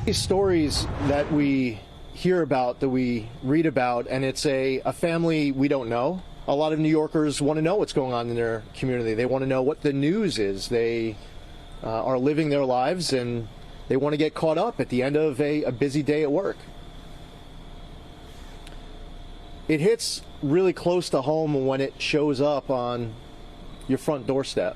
These stories that we hear about, that we read about, and it's a family we don't know. A lot of New Yorkers want to know what's going on in their community. They want to know what the news is. They are living their lives, and they want to get caught up at the end of a busy day at work. It hits really close to home when it shows up on your front doorstep.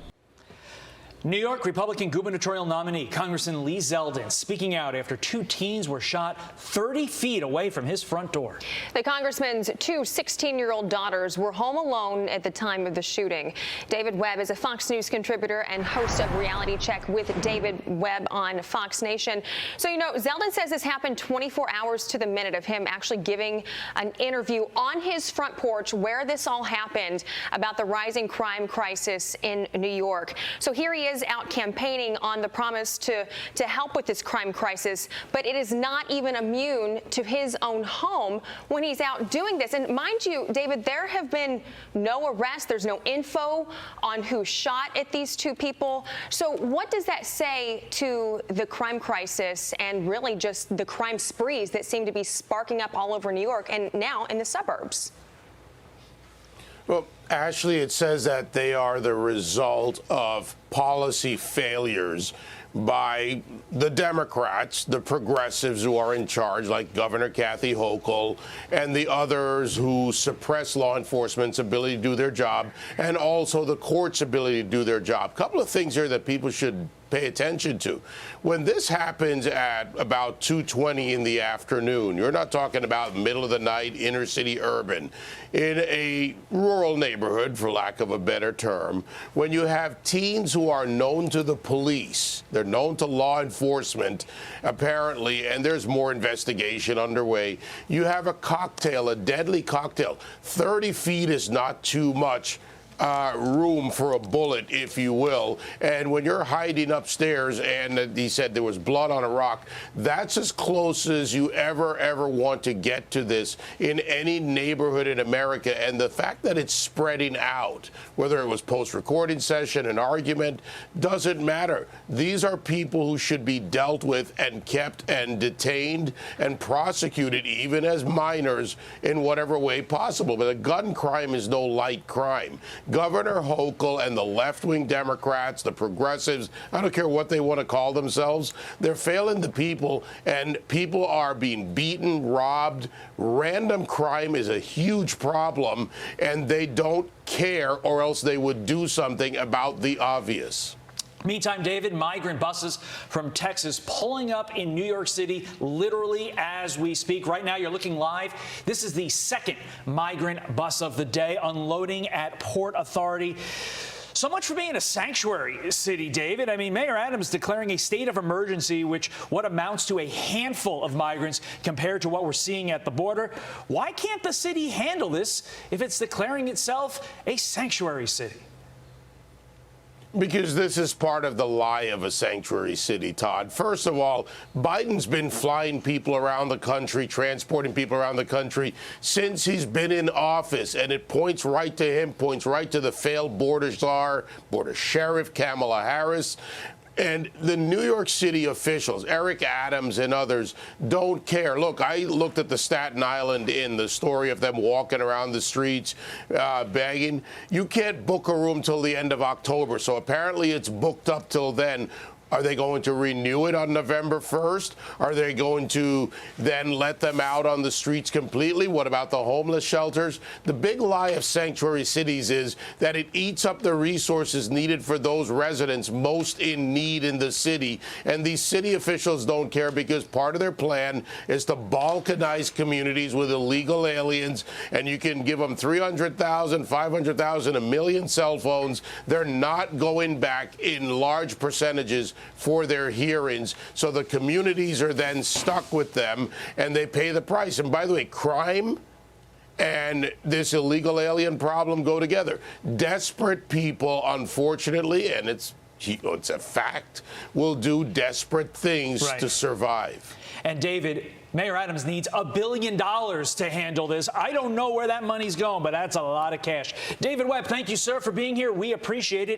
New York Republican gubernatorial nominee Congressman Lee Zeldin speaking out after two teens were shot 30 feet away from his front door. The congressman's two 16-year-old daughters were home alone at the time of the shooting. David Webb is a Fox News contributor and host of Reality Check with David Webb on Fox Nation. So, you know, Zeldin says this happened 24 hours to the minute of him actually giving an interview on his front porch where this all happened about the rising crime crisis in New York. So here he is out campaigning on the promise to help with this crime crisis, but it is not even immune to his own home when he's out doing this. And mind you, David, there have been no arrests. There's no info on who shot at these two people. So what does that say to the crime crisis and really just the crime sprees that seem to be sparking up all over New York and now in the suburbs? Well, Ashley, it says that they are the result of policy failures by the Democrats, the progressives who are in charge, like Governor Kathy Hochul, and the others who suppress law enforcement's ability to do their job, and also the court's ability to do their job. A couple of things here that people should pay attention to. When this happens at about 2:20 in the afternoon, you're not talking about middle of the night, inner city urban, in a rural neighborhood, for lack of a better term, when you have teens who are known to the police, they're known to law enforcement, apparently, and there's more investigation underway. You have a cocktail, a deadly cocktail. 30 feet is not too much room for a bullet, if you will. And when you're hiding upstairs, and he said there was blood on a rock, that's as close as you ever want to get to this in any neighborhood in America. And the fact that it's spreading out, whether it was post-recording session, an argument, doesn't matter. These are people who should be dealt with and kept and detained and prosecuted, even as minors, in whatever way possible. But a gun crime is no light crime. Governor Hochul and the left-wing Democrats, the progressives, I don't care what they want to call themselves, they're failing the people, and people are being beaten, robbed. Random crime is a huge problem, and they don't care, or else they would do something about the obvious. Meantime, David, migrant buses from Texas pulling up in New York City literally as we speak. Right now, you're looking live. This is the second migrant bus of the day unloading at Port Authority. So much for being a sanctuary city, David. I mean, Mayor Adams declaring a state of emergency, which what amounts to a handful of migrants compared to what we're seeing at the border. Why can't the city handle this if it's declaring itself a sanctuary city? Because this is part of the lie of a sanctuary city, Todd. First of all, Biden's been flying people around the country, transporting people around the country since he's been in office. And it points right to him, points right to the failed border czar, border sheriff, Kamala Harris. And the New York City officials, Eric Adams and others, don't care. Look, I looked at the Staten Island Inn, the story of them walking around the streets begging. You can't book a room till the end of October, so apparently it's booked up till then. Are they going to renew it on November 1st? Are they going to then let them out on the streets completely? What about the homeless shelters? The big lie of sanctuary cities is that it eats up the resources needed for those residents most in need in the city. And these city officials don't care because part of their plan is to balkanize communities with illegal aliens. And you can give them 300,000, 500,000, a million cell phones. They're not going back in large percentages for their hearings, so the communities are then stuck with them and they pay the price. And by the way, crime and this illegal alien problem go together. Desperate people, unfortunately, and it's a fact, will do desperate things to survive. And David, Mayor Adams needs $1 billion to handle this. I don't know where that money's going, but that's a lot of cash. David Webb, thank you, sir, for being here. We appreciate it.